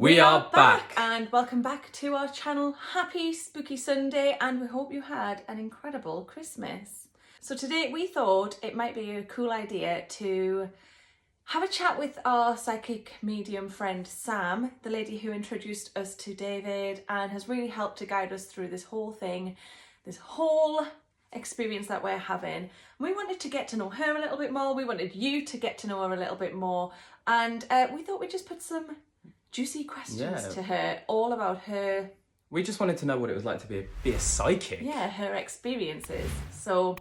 We are back and welcome back to our channel. Happy Spooky Sunday, and we hope you had an incredible Christmas. So today we thought it might be a cool idea to have a chat with our psychic medium friend Sam, the lady who introduced us to David and has really helped to guide us through this whole thing, this whole experience that we're having. We wanted to get to know her a little bit more. We wanted you to get to know her a little bit more, and we thought we'd just put some juicy questions to her, all about her. We just wanted to know what it was like to be a psychic. Yeah, her experiences. So,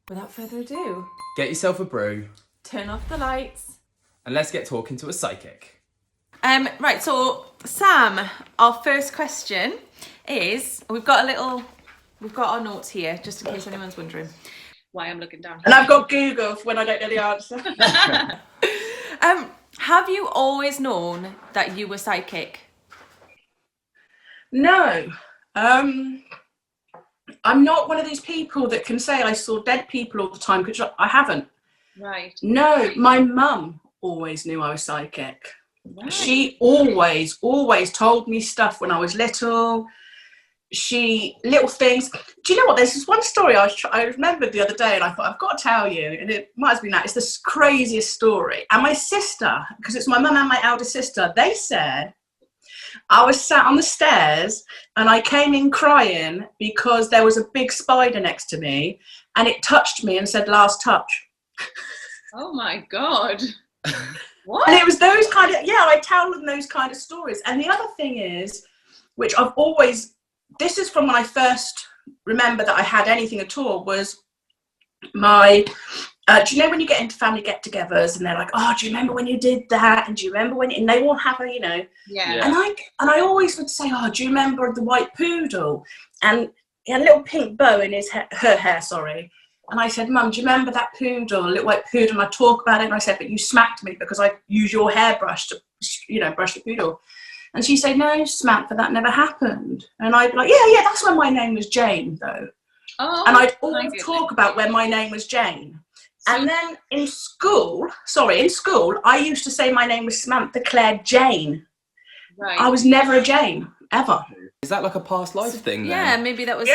without further ado, get yourself a brew, turn off the lights, and let's get talking to a psychic. Right, so Sam, our first question is, we've got our notes here, just in case anyone's wondering why I'm looking down here. And I've got Google for when I don't know the answer. Have you always known that you were psychic? No. I'm not one of these people that can say I saw dead people all the time, because I haven't. Right. No, my mum always knew I was psychic. Right. She always told me stuff when I was little. Little things. Do you know what? There's this one story I remembered the other day, and I thought, I've got to tell you, and it might have been that. It's the craziest story. And my sister, because it's my mum and my elder sister, they said I was sat on the stairs and I came in crying because there was a big spider next to me, and it touched me and said, "Last touch." Oh my God. What? And it was those kind of, I tell them those kind of stories. And the other thing is, which I've always, this is from when I first remember that I had anything at all, was my, do you know when you get into family get-togethers and they're like, oh, do you remember when you did that? And do you remember when, and they all have a, Yeah. And I always would say, oh, do you remember the white poodle? And he had a little pink bow in her hair, sorry. And I said, Mum, do you remember that poodle, a little white poodle? And I talk about it, and I said, but you smacked me because I used your hairbrush to, brush the poodle. And she said, no, Samantha, that never happened. And I'd be like, yeah, that's when my name was Jane, though. Oh, and I'd always talk about when my name was Jane. And then in school, I used to say my name was Samantha Claire Jane. Right. I was never a Jane, ever. Is that like a past life thing then? Yeah, maybe that was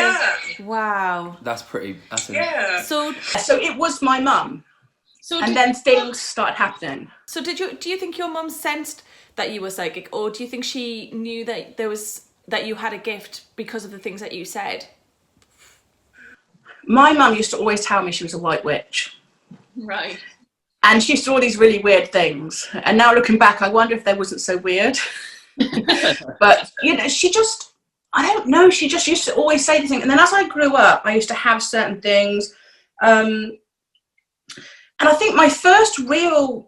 wow. That's pretty, So it was my mum. And then things started happening. So do you think your mum sensed that you were psychic, or do you think she knew that you had a gift because of the things that you said? My mum used to always tell me she was a white witch. Right. And she used to do all these really weird things. And now looking back, I wonder if they wasn't so weird. But, she just, I don't know, she just used to always say things. And then as I grew up, I used to have certain things. And I think my first real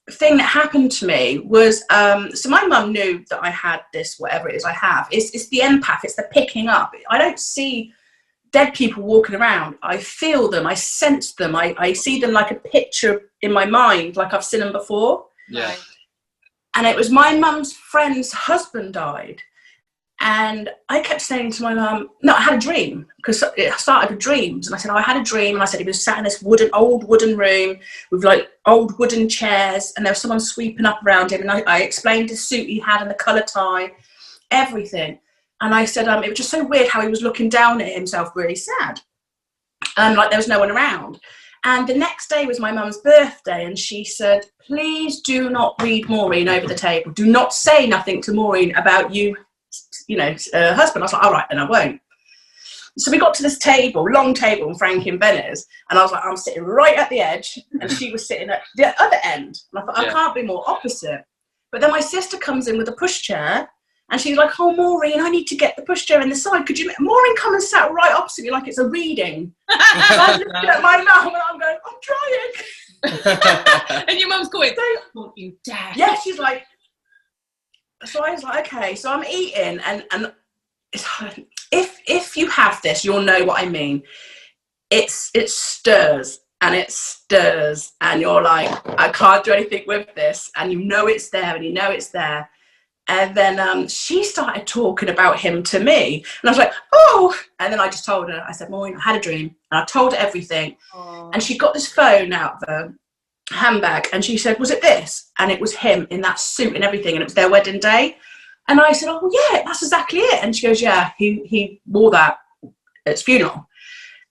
thing that happened to me was, so my mum knew that I had this, whatever it is I have. It's the empath, it's the picking up. I don't see dead people walking around. I feel them, I sense them, I see them like a picture in my mind, like I've seen them before. Yeah. And it was my mum's friend's husband died. And I kept saying to my mum, no, I had a dream, because it started with dreams. And I said, I had a dream. And I said, he was sat in this old wooden room with like old wooden chairs. And there was someone sweeping up around him. And I explained the suit he had and the colour tie, everything. And I said, it was just so weird how he was looking down at himself, really sad. Like there was no one around. And the next day was my mum's birthday, and she said, please do not read Maureen over the table. Do not say nothing to Maureen about you, husband. I was like, all right, then I won't. So we got to this table, long table, and Frankie and Ben is, and I was like, I'm sitting right at the edge, and she was sitting at the other end. And I thought, I can't be more opposite. But then my sister comes in with a pushchair, and she's like, oh, Maureen, I need to get the pushchair in the side. Could you, Maureen, come and sat right opposite me like it's a reading. So I'm looking at my mum, and I'm going, I'm trying. And your mum's going, don't you dare. Yeah, she's like, so I was like, okay. So I'm eating, and if you have this, you'll know what I mean. It stirs, and you're like, I can't do anything with this, and it's there, and it's there. And then she started talking about him to me. And I was like, oh. And then I just told her, I said, Maureen, I had a dream. And I told her everything. Oh. And she got this phone out of her handbag, and she said, was it this? And it was him in that suit and everything, and it was their wedding day. And I said, oh yeah, that's exactly it. And she goes, yeah, he wore that at his funeral.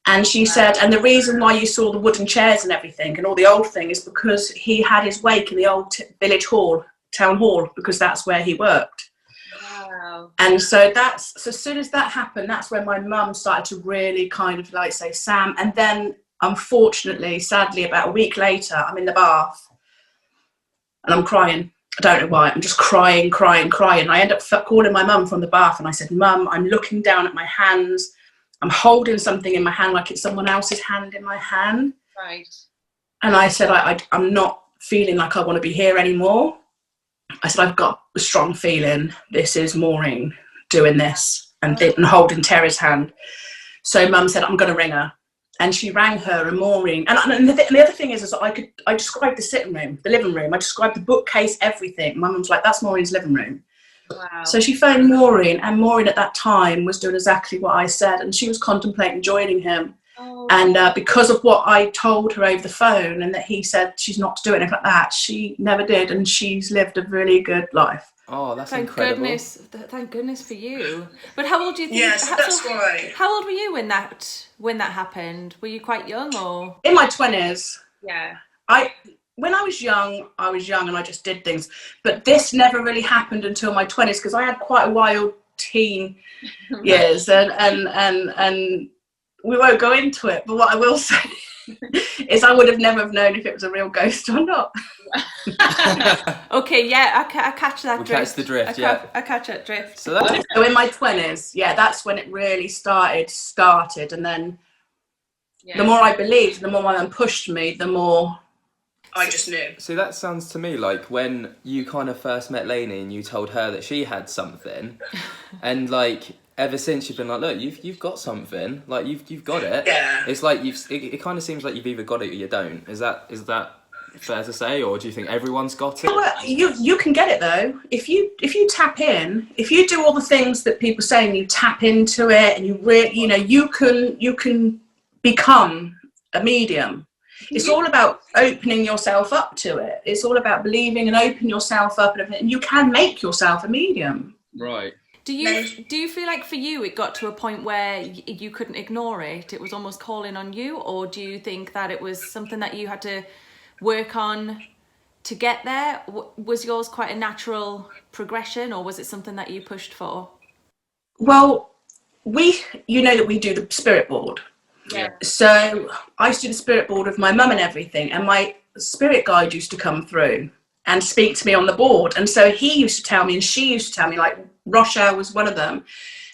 And she said, and the reason why you saw the wooden chairs and everything and all the old thing is because he had his wake in the old village hall, town hall, because that's where he worked. Wow. And so so as soon as that happened, that's when my mum started to really kind of like say, Sam. And then unfortunately, sadly, about a week later, I'm in the bath and I'm crying. I don't know why. I'm just crying. I end up calling my mum from the bath, and I said, Mum, I'm looking down at my hands. I'm holding something in my hand like it's someone else's hand in my hand. Right. And I said, I'm not feeling like I want to be here anymore. I said, I've got a strong feeling this is Maureen doing this and holding Terry's hand. So Mum said, I'm going to ring her. And she rang her, and Maureen. And the other thing is I described the sitting room, the living room. I described the bookcase, everything. My mum's like, that's Maureen's living room. Wow. So she phoned Maureen, and Maureen at that time was doing exactly what I said, and she was contemplating joining him. Oh. And because of what I told her over the phone, and that he said she's not to do anything like that, she never did, and she's lived a really good life. Oh, that's Thank incredible. goodness. Thank goodness for you. But how old do you think? Yes, that's why. How old were you when that happened? Were you quite young, or? In my 20s. Yeah. When I was young and I just did things. But this never really happened until my 20s, because I had quite a wild teen years, and we won't go into it. But what I will say is I would have never have known if it was a real ghost or not. Okay, yeah, I catch that drift. Catch the drift, I catch that drift. So that's So in my 20s, yeah, that's when it really started. And then the more I believed, the more my mum pushed me, the more I just knew. See, that sounds to me like when you kind of first met Lainey and you told her that she had something, and like ever since you've been like, look, you've got something, like you've got it. Yeah. It's like it kind of seems like you've either got it or you don't. Is that fair to say, or do you think everyone's got it? Well, you can get it though if you tap in, if you do all the things that people say and you tap into it, and you can become a medium. It's all about opening yourself up to it. It's all about believing and opening yourself up, and you can make yourself a medium. Right. Do you feel like for you it got to a point where you couldn't ignore it? It was almost calling on you, or do you think that it was something that you had to work on to get there? Was yours quite a natural progression, or was it something that you pushed for? Well, you know that we do the spirit board. Yeah. So I used to do the spirit board with my mum and everything, and my spirit guide used to come through and speak to me on the board. And so he used to tell me, and she used to tell me, like Rosha was one of them,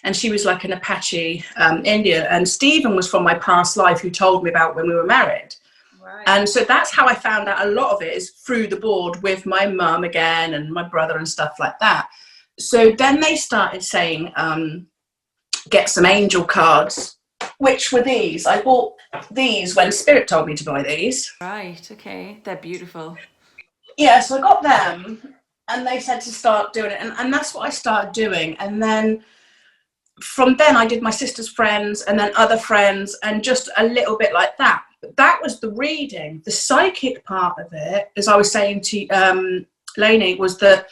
and she was like an Apache Indian, and Stephen was from my past life, who told me about when we were married. Right. And so that's how I found out a lot of it, is through the board with my mum again and my brother and stuff like that. So then they started saying, get some angel cards, which were these. I bought these when Spirit told me to buy these. Right, okay. They're beautiful. Yeah, so I got them, and they said to start doing it, and that's what I started doing. And then from then I did my sister's friends, and then other friends, and just a little bit like that. But that was the reading. The psychic part of it, as I was saying to Lainey, was the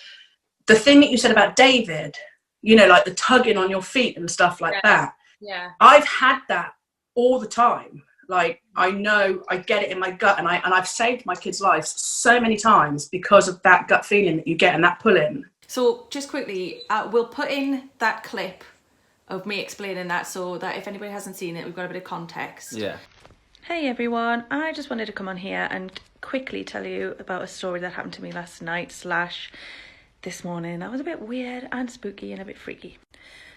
thing that you said about David, like the tugging on your feet and stuff like that. Yeah. I've had that all the time. Like, I know, I get it in my gut, and I've saved my kids' lives so many times because of that gut feeling that you get and that pull in. So just quickly, we'll put in that clip of me explaining that, so that if anybody hasn't seen it, we've got a bit of context. Yeah. Hey everyone, I just wanted to come on here and quickly tell you about a story that happened to me last night / this morning. That was a bit weird and spooky and a bit freaky.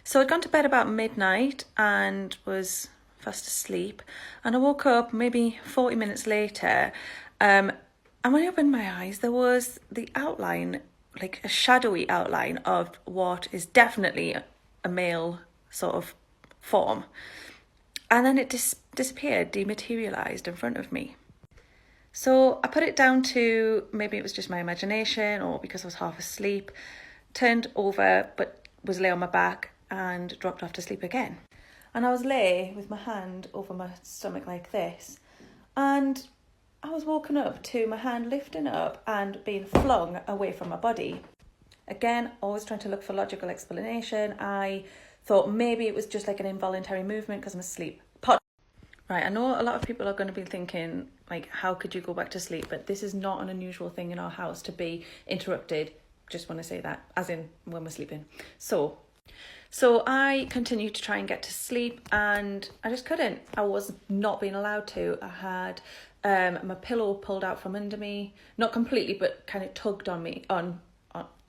So I'd gone to bed about midnight and was fast asleep, and I woke up maybe 40 minutes later, and when I opened my eyes, there was the outline, like a shadowy outline of what is definitely a male sort of form, and then it disappeared, dematerialized in front of me. So I put it down to maybe it was just my imagination, or because I was half asleep, turned over but was lay on my back and dropped off to sleep again. And I was lay with my hand over my stomach like this, and I was woken up to my hand lifting up and being flung away from my body. Again, always trying to look for logical explanation. I thought maybe it was just like an involuntary movement because I'm asleep. Right, I know a lot of people are going to be thinking, like, how could you go back to sleep? But this is not an unusual thing in our house to be interrupted. Just want to say that, as in when we're sleeping. So I continued to try and get to sleep, and I just couldn't. I was not being allowed to. I had my pillow pulled out from under me, not completely, but kind of tugged on me,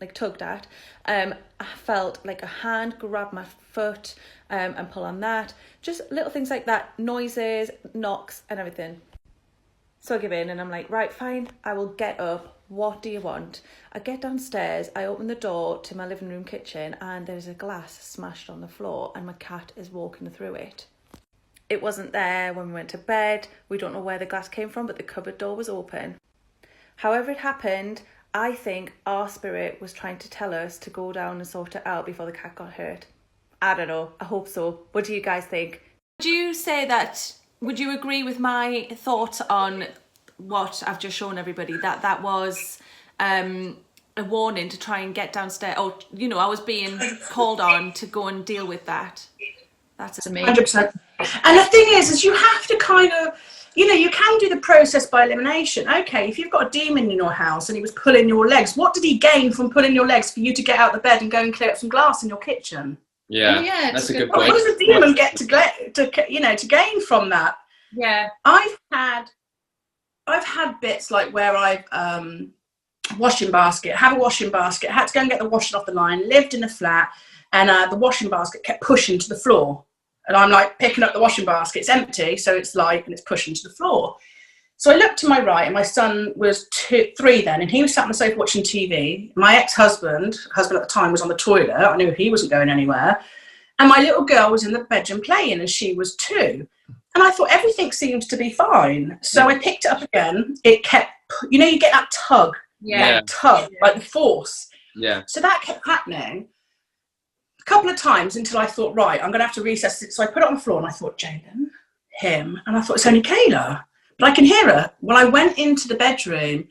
like tugged at. I felt like a hand grab my foot and pull on that. Just little things like that, noises, knocks and everything. So I give in and I'm like, right, fine, I will get up. What do you want? I get downstairs, I open the door to my living room kitchen, and there's a glass smashed on the floor and my cat is walking through it. It wasn't there when we went to bed. We don't know where the glass came from, but the cupboard door was open. However it happened, I think our spirit was trying to tell us to go down and sort it out before the cat got hurt. I don't know. I hope so. What do you guys think? Would you agree with my thoughts on what I've just shown everybody? That was a warning to try and get downstairs. Or, you know, I was being called on to go and deal with that. That's amazing. 100%. And the thing is you have to kind of, you know, you can do the process by elimination. Okay, if you've got a demon in your house and he was pulling your legs, what did he gain from pulling your legs for you to get out of the bed and go and clear up some glass in your kitchen? Yeah, that's a good point. What does the demon get to gain from that? Yeah. I've had bits like where I've washing basket, have a washing basket, had to go and get the washing off the line, lived in a flat, and the washing basket kept pushing to the floor. And I'm like picking up the washing basket, it's empty, so it's light and it's pushing to the floor. So I looked to my right, and my son was 3 then, and he was sat on the sofa watching TV. My husband at the time, was on the toilet. I knew he wasn't going anywhere. And my little girl was in the bedroom playing, and she was 2. And I thought everything seemed to be fine. So I picked it up again. It kept, you know, you get that tug. Yeah. Tug, like the force. Yeah. So that kept happening a couple of times until I thought, right, I'm going to have to recess it. So I put it on the floor and I thought, Jalen, him. And I thought, it's only Kayla. But I can hear her. Well, I went into the bedroom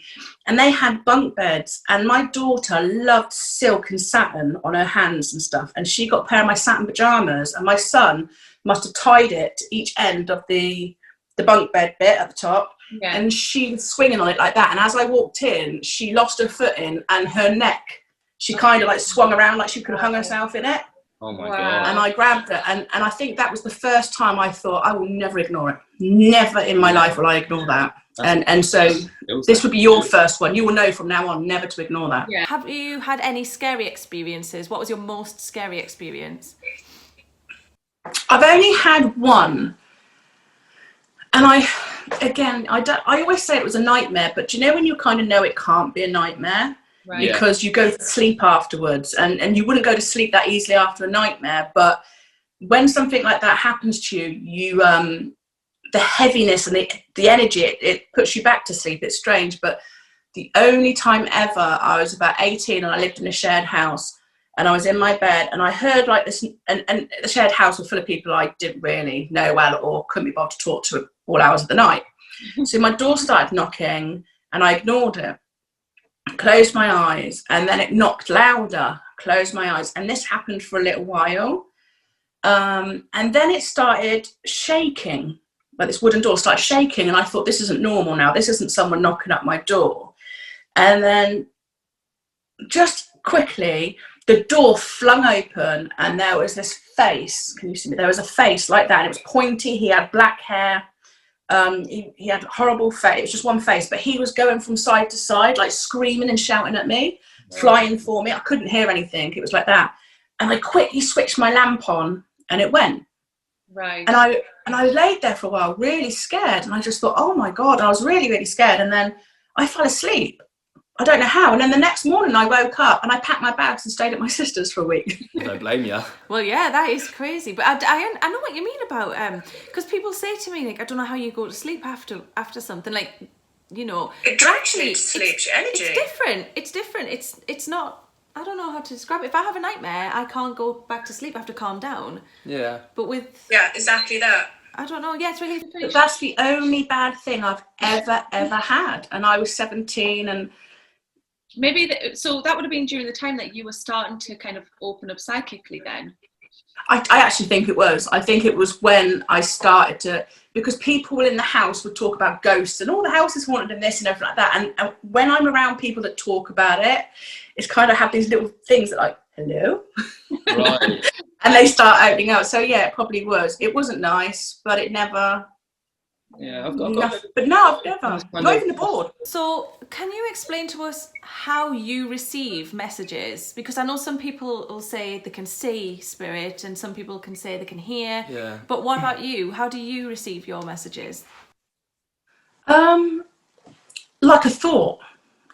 and they had bunk beds, and my daughter loved silk and satin on her hands and stuff. And she got a pair of my satin pajamas, and my son must have tied it to each end of the bunk bed bit at the top. Yeah. And she was swinging on it like that. And as I walked in, she lost her footing and her neck, she kind of like swung around like she could have hung herself in it. Oh my Wow. God. And I grabbed it, and I think that was the first time I thought, I will never ignore it. Never in my life will I ignore that. And so this would be your first one. You will know from now on never to ignore that. Yeah. Have you had any scary experiences? What was your most scary experience? I've only had one. And I always say it was a nightmare, but do you know when you kind of know it can't be a nightmare? Right. Because you go to sleep afterwards, and you wouldn't go to sleep that easily after a nightmare. But when something like that happens to you, the heaviness and the energy, it puts you back to sleep. It's strange, but the only time ever, I was about 18 and I lived in a shared house, and I was in my bed and I heard like this, and the shared house was full of people I didn't really know well or couldn't be bothered to talk to at all hours of the night. So my door started knocking and I ignored it. Closed my eyes, and then it knocked louder. Closed my eyes, and this happened for a little while, and then it started shaking. Like this wooden door started shaking, and I thought, this isn't normal now. This isn't someone knocking at my door. And then just quickly the door flung open, and there was this face. Can you see me? There was a face like that, and it was pointy. He had black hair. He had a horrible face. It was just one face, but he was going from side to side, like screaming and shouting at me, flying for me. I couldn't hear anything. It was like that. And I quickly switched my lamp on, and it went. Right. And I laid there for a while, really scared. And I just thought, oh my God, I was really, really scared. And then I fell asleep. I don't know how. And then the next morning I woke up and I packed my bags and stayed at my sister's for a week. I don't blame you. Well, yeah, that is crazy. But I know what you mean about, because people say to me, like, I don't know how you go to sleep after something, like, you know. It drags you to sleep, your energy. It's different. It's not, I don't know how to describe it. If I have a nightmare, I can't go back to sleep. I have to calm down. Yeah. But with... Yeah, exactly that. I don't know. Yeah, it's really But that's the only bad thing I've ever had. And I was 17 and... Maybe, so that would have been during the time that you were starting to kind of open up psychically then? I actually think it was. I think it was when I started to, because people in the house would talk about ghosts and all the house is haunted and this and everything like that. And when I'm around people that talk about it, it's kind of have these little things that like, hello? Right. And they start opening up. So yeah, it probably was. It wasn't nice, but it never... Yeah, I've No, got but no, I've never. Not even the board. So, can you explain to us how you receive messages? Because I know some people will say they can see spirit, and some people can say they can hear. Yeah. But what about you? How do you receive your messages? Like a thought.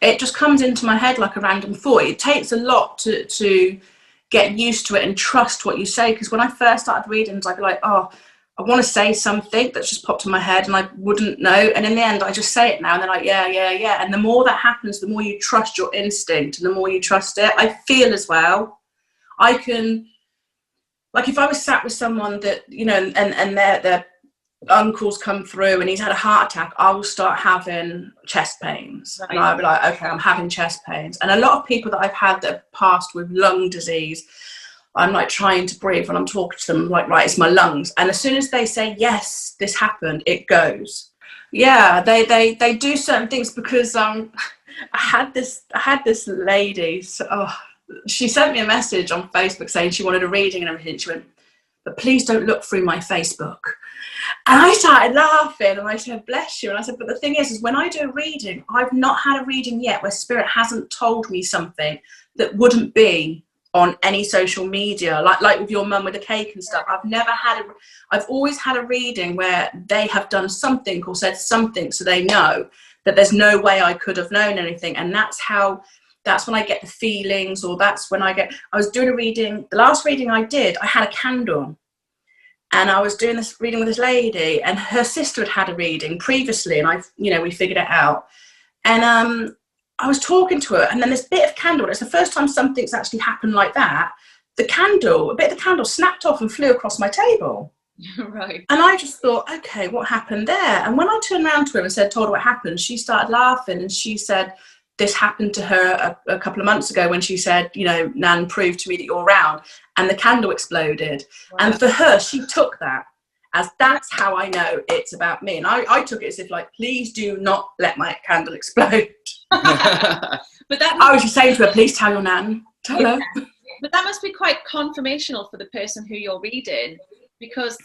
It just comes into my head like a random thought. It takes a lot to get used to it and trust what you say. Because when I first started readings, I'd be like, oh, I want to say something that's just popped in my head and I wouldn't know. And in the end, I just say it now and they're like, yeah. And the more that happens, the more you trust your instinct and the more you trust it. I feel as well. I can, like if I was sat with someone that, you know, and their uncle's come through and he's had a heart attack, I will start having chest pains. Right. And I'll be like, okay, I'm having chest pains. And a lot of people that I've had that have passed with lung disease, I'm like trying to breathe when I'm talking to them, like, right, it's my lungs. And as soon as they say, yes, this happened, it goes. Yeah, they do certain things because I had this lady, she sent me a message on Facebook saying she wanted a reading and everything. She went, but please don't look through my Facebook. And I started laughing and I said, bless you. And I said, but the thing is when I do a reading, I've not had a reading yet where spirit hasn't told me something that wouldn't be on any social media, like with your mum with the cake and stuff. I've always had a reading where they have done something or said something so they know that there's no way I could have known anything. And that's when I get the feelings, or I was doing a reading, the last reading I did, I had a candle. And I was doing this reading with this lady and her sister had a reading previously and we figured it out. And I was talking to her and then this bit of candle, it's the first time something's actually happened like that. A bit of the candle snapped off and flew across my table. Right. And I just thought, okay, what happened there? And when I turned around to her and told her what happened, she started laughing and she said, this happened to her a couple of months ago when she said, Nan, prove to me that you're around. And the candle exploded. Wow. And for her, she took that as that's how I know it's about me. And I took it as if like, please do not let my candle explode. But I was just saying to her, please tell your Nan. Tell her. But that must be quite confirmational for the person who you're reading, because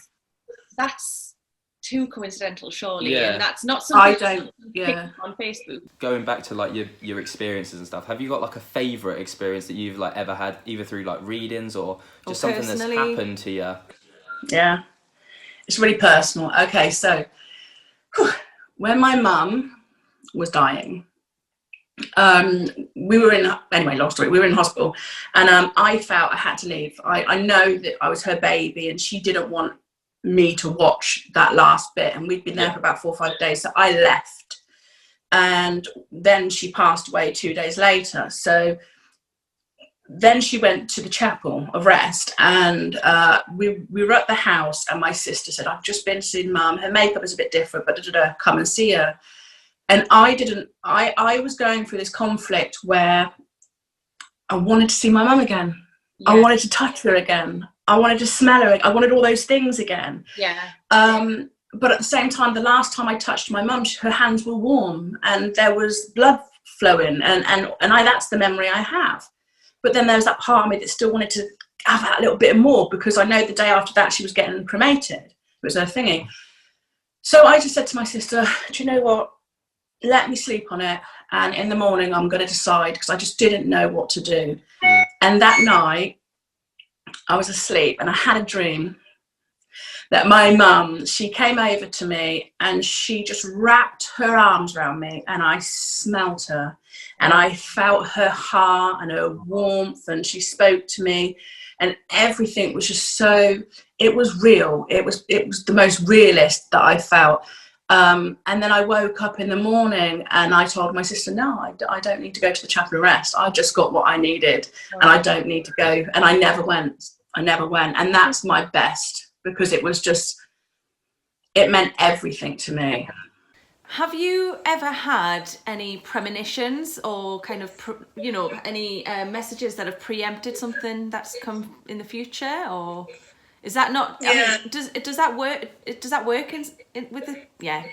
that's too coincidental, surely. Yeah. And that's not something on Facebook. Going back to like your experiences and stuff, have you got like a favourite experience that you've like ever had, either through like readings or just something that's happened to you? Yeah, it's really personal. Okay, so when my mum was dying, we were in hospital, and I felt I had to leave. I know that I was her baby and she didn't want me to watch that last bit, and we'd been there for about 4 or 5 days, so I left, and then she passed away 2 days later. So then she went to the chapel of rest, and we were at the house, and my sister said, I've just been to see Mum, her makeup is a bit different, but come and see her. And I was going through this conflict where I wanted to see my mum again. Yeah. I wanted to touch her again. I wanted to smell her. I wanted all those things again. Yeah. But at the same time, the last time I touched my mum, her hands were warm and there was blood flowing, and that's the memory I have. But then there was that part of me that still wanted to have that little bit more, because I know the day after that she was getting cremated. It was her thingy. So I just said to my sister, do you know what? Let me sleep on it, and in the morning I'm going to decide, because I just didn't know what to do. And that night I was asleep and I had a dream that my mum, she came over to me and she just wrapped her arms around me, and I smelt her and I felt her heart and her warmth, and she spoke to me, and everything was just so, it was real. It was the most realist that I felt. And then I woke up in the morning and I told my sister, no, I don't need to go to the chapel of rest. I just got what I needed, and I don't need to go. And I never went. And that's my best, because it was just, it meant everything to me. Have you ever had any premonitions or kind of, any messages that have preempted something that's come in the future, or is that not? Yeah. I mean, does that work? Does that work with the? Yeah.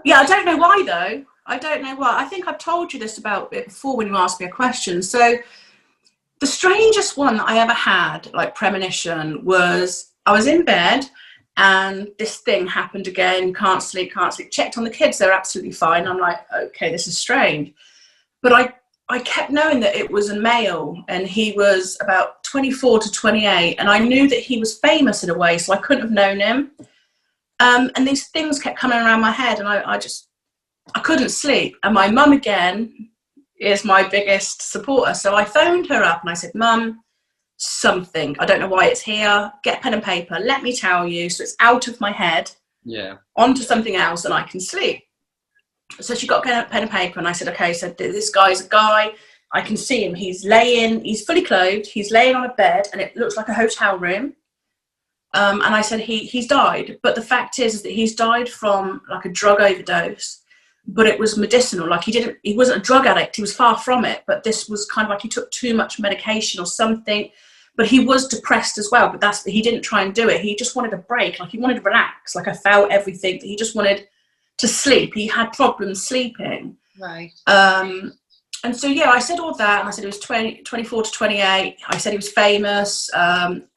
Yeah, I don't know why though. I don't know why. I think I've told you this about it before when you asked me a question. So the strangest one that I ever had, like premonition, was I was in bed and this thing happened again. Can't sleep. Checked on the kids. They're absolutely fine. I'm like, okay, this is strange. But I kept knowing that it was a male and he was about 24 to 28. And I knew that he was famous in a way, so I couldn't have known him. And these things kept coming around my head and I couldn't sleep. And my mum, again, is my biggest supporter. So I phoned her up and I said, Mum, something, I don't know why it's here. Get pen and paper. Let me tell you. So it's out of my head, onto something else and I can sleep. So she got pen and paper and I said, okay, so this guy's a guy. I can see him. He's fully clothed. He's laying on a bed and it looks like a hotel room. And I said, he's died. But the fact is that he's died from like a drug overdose, but it was medicinal. Like he wasn't a drug addict. He was far from it. But this was kind of like he took too much medication or something, but he was depressed as well. But he didn't try and do it. He just wanted a break. Like he wanted to relax. Like I felt everything. He just wanted to sleep. He had problems sleeping. Right. And so, yeah, I said all that. And I said he was 24 to 28. I said he was famous,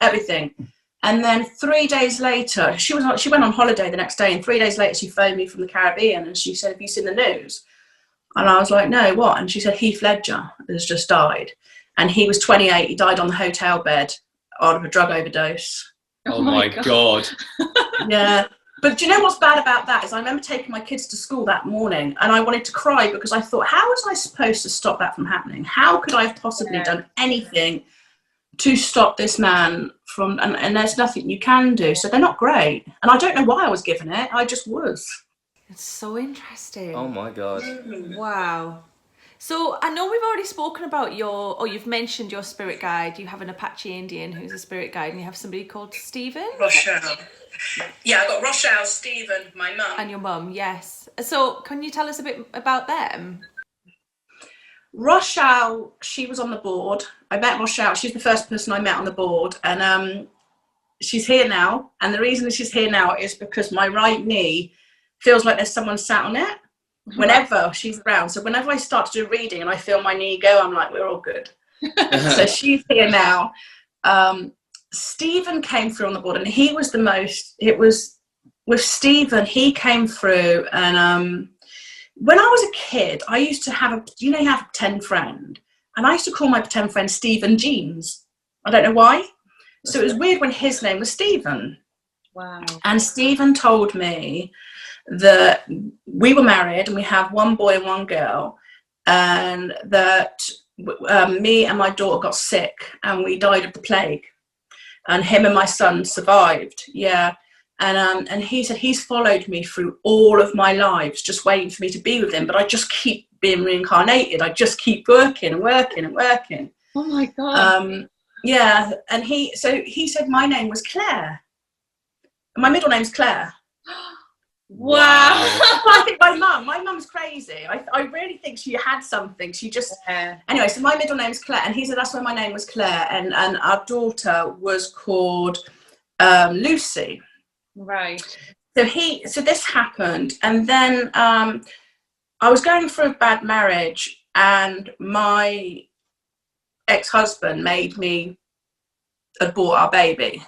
everything. And then 3 days later, she went on holiday the next day, and 3 days later she phoned me from the Caribbean and she said, have you seen the news? And I was like, no, what? And she said, Heath Ledger has just died. And he was 28, he died on the hotel bed out of a drug overdose. Oh my God. Yeah. But do you know what's bad about that is I remember taking my kids to school that morning and I wanted to cry because I thought, how was I supposed to stop that from happening? How could I have possibly done anything to stop this man from, and there's nothing you can do. So they're not great. And I don't know why I was given it. I just was. It's so interesting. Oh my God. Wow. So I know we've already spoken about you've mentioned your spirit guide. You have an Apache Indian who's a spirit guide, and you have somebody called Stephen? Rochelle. Yeah, I got Rochelle, Stephen, my mum. And your mum, yes. So can you tell us a bit about them? Rochelle, she was on the board. I met Rochelle. She's the first person I met on the board. And she's here now. And the reason she's here now is because my right knee feels like there's someone sat on it whenever she's around. So whenever I start to do reading and I feel my knee go, I'm like, we're all good. So she's here now. Stephen came through on the board and he was the most, it was with Stephen, he came through and when I was a kid, I used to have you have a pretend friend, and I used to call my pretend friend Stephen Jeans. I don't know why. So it was weird when his name was Stephen. Wow. And Stephen told me that we were married and we have one boy and one girl, and that me and my daughter got sick and we died of the plague, and him and my son survived. Yeah. And he said he's followed me through all of my lives, just waiting for me to be with him. But I just keep being reincarnated. I just keep working and working and working. Oh my God. Yeah. And he said my name was Claire. My middle name's Claire. Wow. I think my mum's crazy. I really think she had something. She just, anyway, so my middle name's Claire. And he said that's why my name was Claire. And our daughter was called Lucy. Right. So this happened, and then I was going through a bad marriage, and my ex-husband made me abort our baby.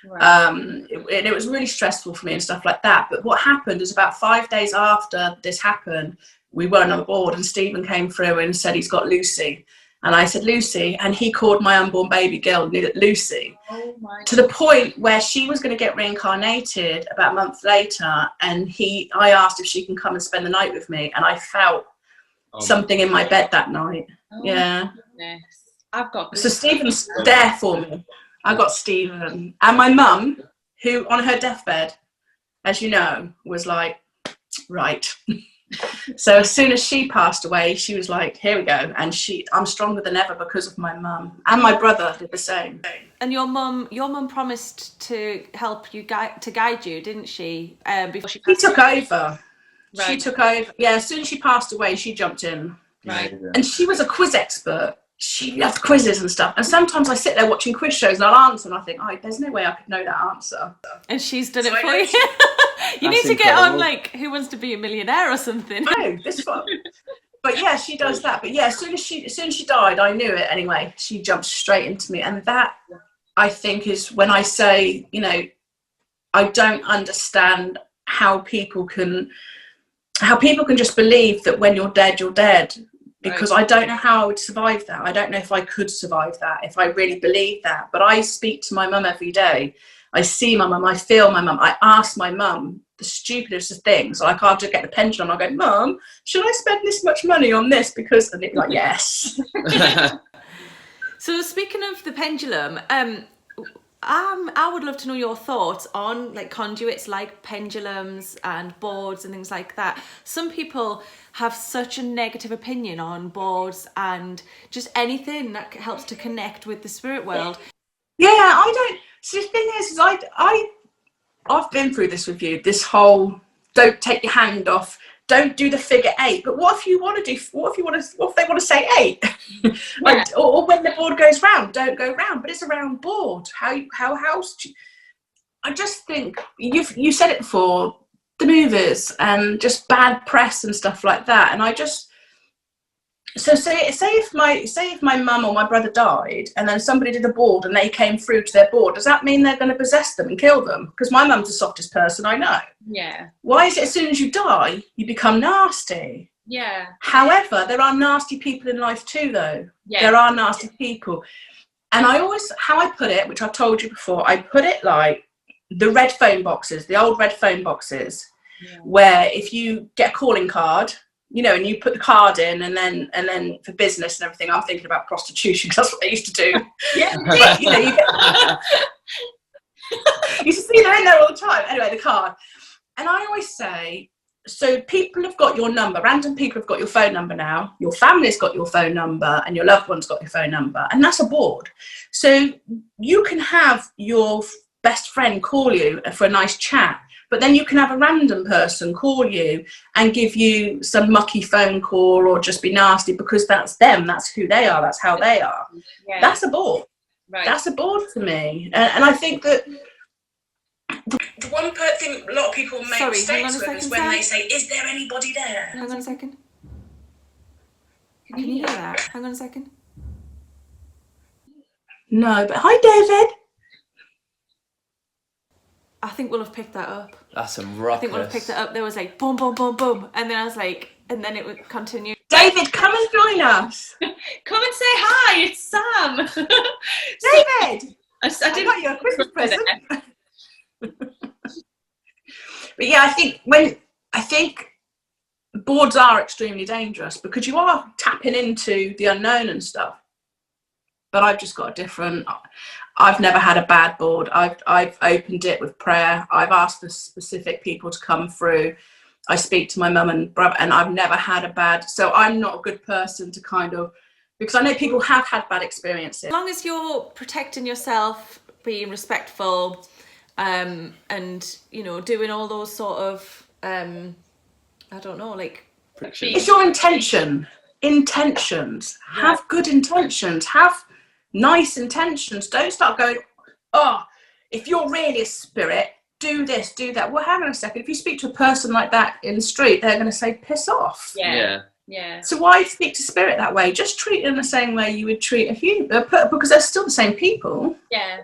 Right. It was really stressful for me and stuff like that. But what happened is about 5 days after this happened, we weren't on board, and Stephen came through and said he's got Lucy. And I said, Lucy, and he called my unborn baby girl Lucy, to the point where she was going to get reincarnated about a month later. And I asked if she can come and spend the night with me. And I felt something in my bed that night. Yeah. Goodness. I've got. So Stephen's there for me. I got Stephen. And my mum, who on her deathbed, as you know, was like, right. So as soon as she passed away, she was like, here we go. And I'm stronger than ever because of my mum. And my brother did the same. And your mum promised to help you guide you, didn't she? Before she She took over. Right. She took over. Yeah, as soon as she passed away, she jumped in. Right. And she was a quiz expert. She loved quizzes and stuff. And sometimes I sit there watching quiz shows and I'll answer and I think, oh, there's no way I could know that answer. And she's done So it for I you. You need That's to get on incredible. like Who Wants to Be a Millionaire or something. No, this one. But yeah, she does that. But yeah, as soon as she died, I knew it anyway. She jumped straight into me. And that, I think, is when I say, you know, I don't understand how people can just believe that when you're dead, because I don't know how I would survive that. I don't know if I could survive that, if I really believe that. But I speak to my mum every day. I see my mum, I feel my mum. I ask my mum the stupidest of things. Like I'll just get the pendulum, I'll go, Mum, should I spend this much money on this? Because, and it's like, yes. So speaking of the pendulum, I would love to know your thoughts on like conduits like pendulums and boards and things like that. Some people have such a negative opinion on boards and just anything that helps to connect with the spirit world. Yeah, I don't. So the thing is I've been through this with you. This whole don't take your hand off, don't do the figure 8. But what if you want to do? What if they want to say 8? Like, or when the board goes round, don't go round. But it's a round board. How else? I just think you said it before. The movies and just bad press and stuff like that. And I just. So say if my mum or my brother died and then somebody did a board and they came through to their board, does that mean they're going to possess them and kill them? Because my mum's the softest person I know. Yeah. Why is it as soon as you die, you become nasty? Yeah. However, there are nasty people in life too, though. Yeah. There are nasty people. And how I put it, which I've told you before, I put it like the red phone boxes, the old red phone boxes, where if you get a calling card, you know, and you put the card in and then for business and everything, I'm thinking about prostitution because that's what they used to do. Yeah, you know, you see they're in there all the time. Anyway, the card. And I always say, so people have got your number, random people have got your phone number now, your family's got your phone number and your loved one's got your phone number, and that's a board. So you can have your best friend call you for a nice chat, but then you can have a random person call you and give you some mucky phone call or just be nasty because that's them, that's who they are, that's how they are. Yeah. That's a board. Right. That's a board for me. And I think that the one thing a lot of people make mistakes with is when they say, is there anybody there? Hang on a second. Can you hear that? Hang on a second. No, but hi, David. I think we'll have picked that up. That's some ruckus. I think we'll have picked that up. There was like boom, boom, boom, boom. And then I was like, and then it would continue. David, come and join us. Come and say hi, it's Sam. David! I got you a Christmas present. But yeah, I think boards are extremely dangerous because you are tapping into the unknown and stuff. But I've just got a different. I've never had a bad board. I've opened it with prayer. I've asked for specific people to come through. I speak to my mum and brother, and I've never had a bad. So I'm not a good person to kind of, because I know people have had bad experiences. As long as you're protecting yourself, being respectful, and you know, doing all those sort of, I don't know, like. It's your intentions. Yeah. Have good intentions. Have nice intentions. Don't start going, oh, if you're really a spirit, do this, do that. Well, hang on a second. If you speak to a person like that in the street, they're going to say, piss off. Yeah. So why speak to spirit that way? Just treat them the same way you would treat a human, because they're still the same people. Yeah.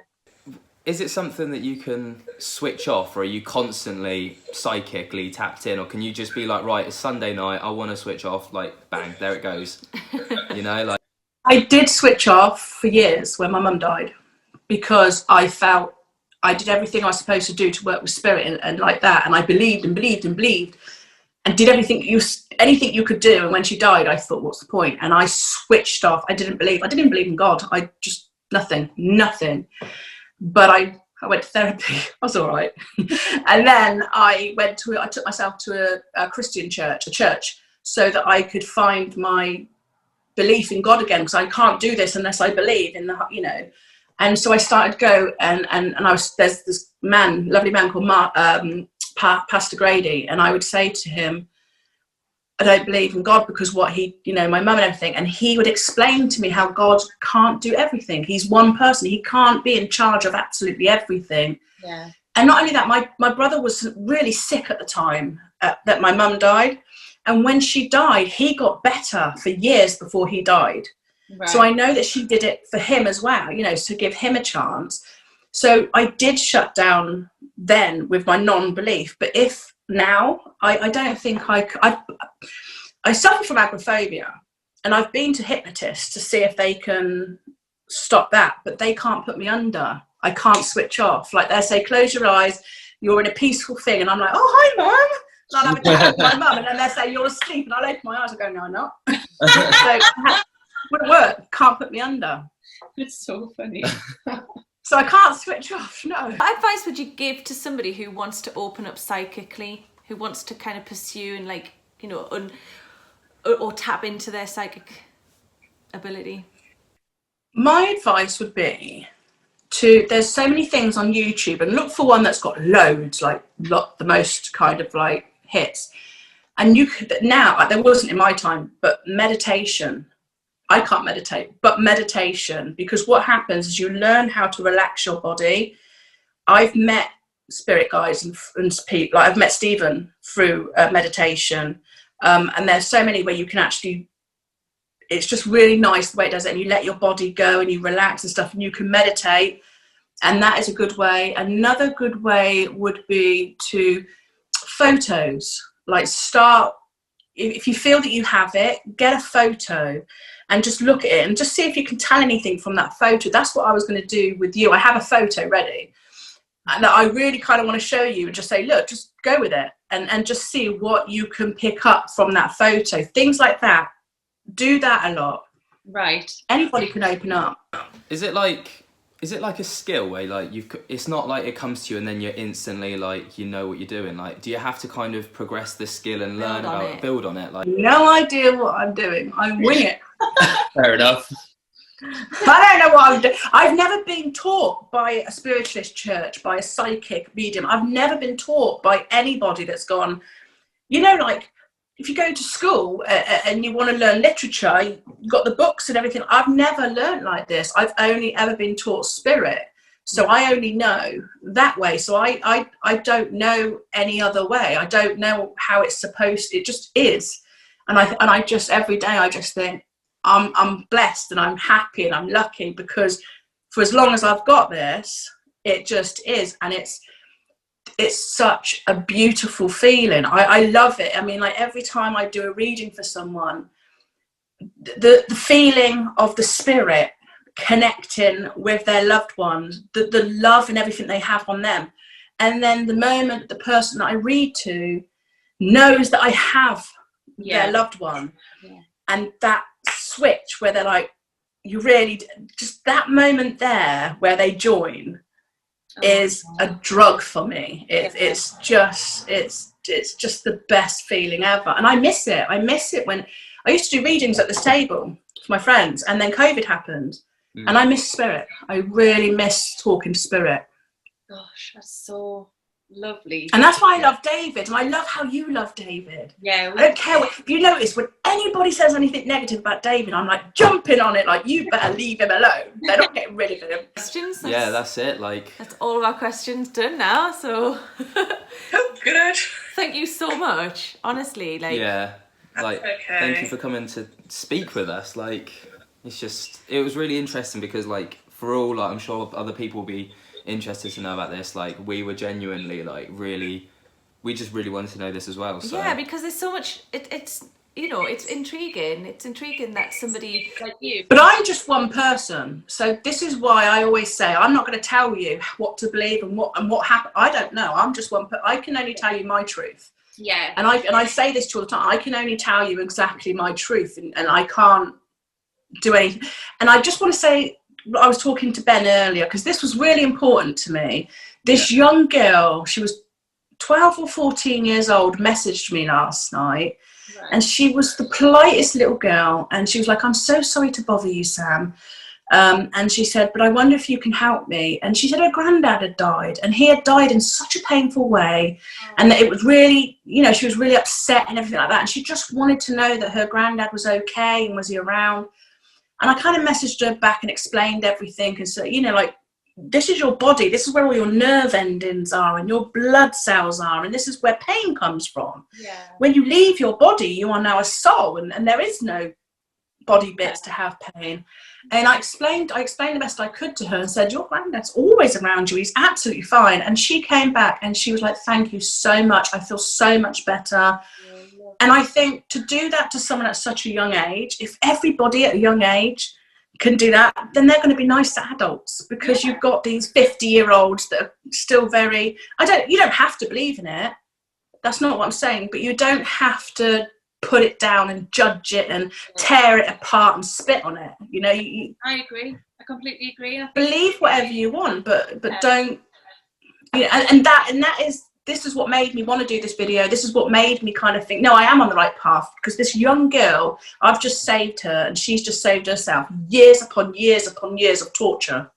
Is it something that you can switch off, or are you constantly psychically tapped in, or can you just be like, right, it's Sunday night, I want to switch off, like, bang, there it goes. You know, like. I did switch off for years when my mum died, because I felt I did everything I was supposed to do to work with spirit and like that, and I believed and did anything you could do. And when she died, I thought, what's the point? And I switched off. I didn't believe in God. I just nothing. But I I went to therapy. I was all right. And then I took myself to a Christian church, so that I could find my belief in God again, because I can't do this unless I believe in the, you know. And so I started to go, and there's this lovely man called Pastor Grady, and I would say to him, I don't believe in God because what he, you know, my mum and everything, and he would explain to me how God can't do everything. He's one person. He can't be in charge of absolutely everything. Yeah. And not only that, my brother was really sick at the time that my mum died. And when she died, he got better for years before he died. Right. So I know that she did it for him as well, you know, to give him a chance. So I did shut down then with my non-belief. But if now, I don't think I suffer from agoraphobia, and I've been to hypnotists to see if they can stop that, but they can't put me under. I can't switch off. Like they say, close your eyes, you're in a peaceful thing. And I'm like, oh, hi, Mum. And I'll have a chat with my mum, and then they say, you're asleep. And I'll open my eyes and go, no, I'm not. So it wouldn't work. Can't put me under. It's so funny. So I can't switch off, no. What advice would you give to somebody who wants to open up psychically, who wants to kind of pursue and, like, you know, or tap into their psychic ability? My advice would be there's so many things on YouTube, and look for one that's got loads, like the most kind of like hits. And you could now, like, there wasn't in my time, but meditation. I can't meditate, but meditation, because what happens is you learn how to relax your body. I've met spirit guides and people, like I've met Stephen through meditation, and there's so many where you can actually, it's just really nice the way it does it, and you let your body go and you relax and stuff, and you can meditate, and that is a good way. Another good way would be to photos, like start, if you feel that you have it, get a photo and just look at it and just see if you can tell anything from that photo. That's what I was going to do with you. I have a photo ready and I really kind of want to show you and just say, look, just go with it and just see what you can pick up from that photo. Things like that. Do that a lot. Right. Anybody can open up. Is it like a skill where like it's not like it comes to you and then you're instantly like, you know what you're doing? Like, do you have to kind of progress the skill and build on it? Like, no idea what I'm doing. I wing it. Fair enough. I don't know what I'm doing. I've never been taught by a spiritualist church, by a psychic medium. I've never been taught by anybody that's gone, you know, like if you go to school and you want to learn literature, you've got the books and everything. I've never learned like this. I've only ever been taught spirit. So I only know that way. So I don't know any other way. I don't know how it's supposed, it just is. And I just, every day I just think, I'm blessed and I'm happy and I'm lucky, because for as long as I've got this, it just is. And it's such a beautiful feeling. I love it. I mean, like every time I do a reading for someone, the feeling of the spirit connecting with their loved ones, the love and everything they have on them. And then the moment the person that I read to knows that I have their loved one, and that switch where they're like, you really, just that moment there where they join is a drug for me. It's just the best feeling ever, and I miss it when I used to do readings at this table for my friends, and then COVID happened, and I miss spirit. I really miss talking to spirit. Gosh, that's so lovely. And that's why I love David, and I love how you love David. Yeah, I don't care if you notice when anybody says anything negative about David, I'm like jumping on it, like, you better leave him alone. They're not getting rid of him. Questions? Yeah, that's it. Like, that's all of our questions done now. So Oh, good. thank you so much. Honestly, like, yeah, like, okay. Thank you for coming to speak with us. Like, it was really interesting because, like, for all, like, I'm sure other people will be interested to know about this. Like, we were genuinely, like, really, we just really wanted to know this as well. So. Yeah, because there's so much. It's you know, it's intriguing. It's intriguing that somebody like you. But I'm just one person, so this is why I always say I'm not going to tell you what to believe and what happened. I don't know. I'm just one person. I can only tell you my truth. Yeah. And I say this to you all the time. I can only tell you exactly my truth, and I can't do anything. And I just want to say, I was talking to Ben earlier, because this was really important to me. This young girl, she was 12 or 14 years old, messaged me last night. Right. And she was the politest little girl. And she was like, I'm so sorry to bother you, Sam. And she said, but I wonder if you can help me. And she said her granddad had died, and he had died in such a painful way. And that it was really, you know, she was really upset and everything like that. And she just wanted to know that her granddad was okay and was he around. And I kind of messaged her back and explained everything. And so, you know, like, this is your body. This is where all your nerve endings are and your blood cells are. And this is where pain comes from. Yeah. When you leave your body, you are now a soul, and there is no body bits to have pain. And I explained the best I could to her and said, your granddad's always around you. He's absolutely fine. And she came back and she was like, thank you so much. I feel so much better. And I think to do that to someone at such a young age, if everybody at a young age can do that, then they're going to be nice adults, because you've got these 50-year-olds that are still very, you don't have to believe in it. That's not what I'm saying, but you don't have to put it down and judge it and tear it apart and spit on it. You know, I agree. I completely agree. Believe whatever you want, but don't. You know, and that is. This is what made me want to do this video. This is what made me kind of think, no, I am on the right path, because this young girl, I've just saved her, and she's just saved herself. Years upon years upon years of torture,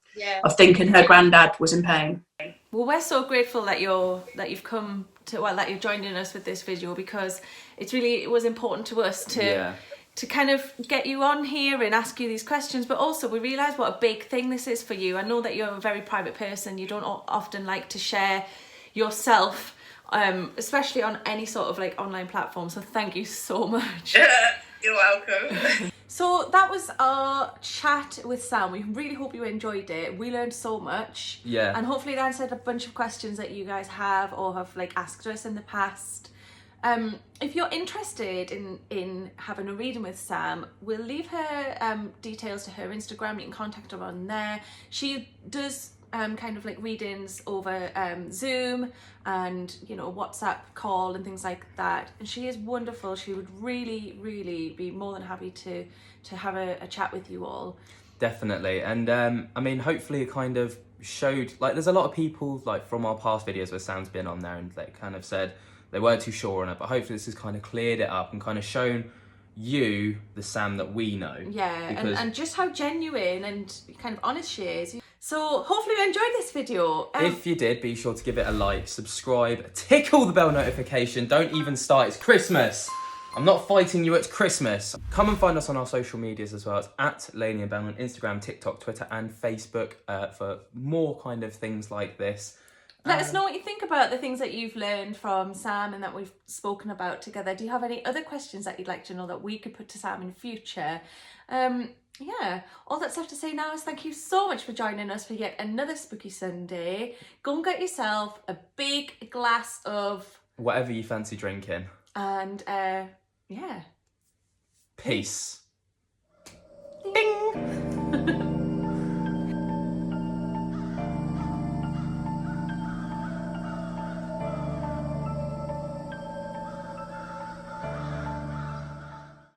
of thinking her granddad was in pain. Well, we're so grateful that you've come to, well, that you're joining us with this video, because it was important to us to kind of get you on here and ask you these questions, but also we realise what a big thing this is for you. I know that you're a very private person. You don't often like to share yourself, especially on any sort of like online platform. So thank you so much. You're welcome. So that was our chat with Sam. We really hope you enjoyed it. We learned so much. Yeah. And hopefully it answered a bunch of questions that you guys have or have like asked us in the past. If you're interested in having a reading with Sam, we'll leave her details to her Instagram. You can contact her on there. She does kind of like readings over Zoom and, you know, WhatsApp call and things like that. And she is wonderful. She would really, really be more than happy to have a chat with you all. Definitely. And I mean, hopefully it kind of showed, like, there's a lot of people like from our past videos where Sam's been on there and like kind of said they weren't too sure on it, but hopefully this has kind of cleared it up and kind of shown you the Sam that we know. Yeah, and just how genuine and kind of honest she is. So hopefully you enjoyed this video. If you did, be sure to give it a like, subscribe, tickle the bell notification. Don't even start, it's Christmas. I'm not fighting you, it's Christmas. Come and find us on our social medias as well. It's at Lainey and Ben on Instagram, TikTok, Twitter and Facebook for more kind of things like this. Let us know what you think about the things that you've learned from Sam and that we've spoken about together. Do you have any other questions that you'd like to know that we could put to Sam in future? Yeah, all that's left to say now is thank you so much for joining us for yet another Spooky Sunday. Go and get yourself a big glass of whatever you fancy drinking. And yeah. Peace. Bing!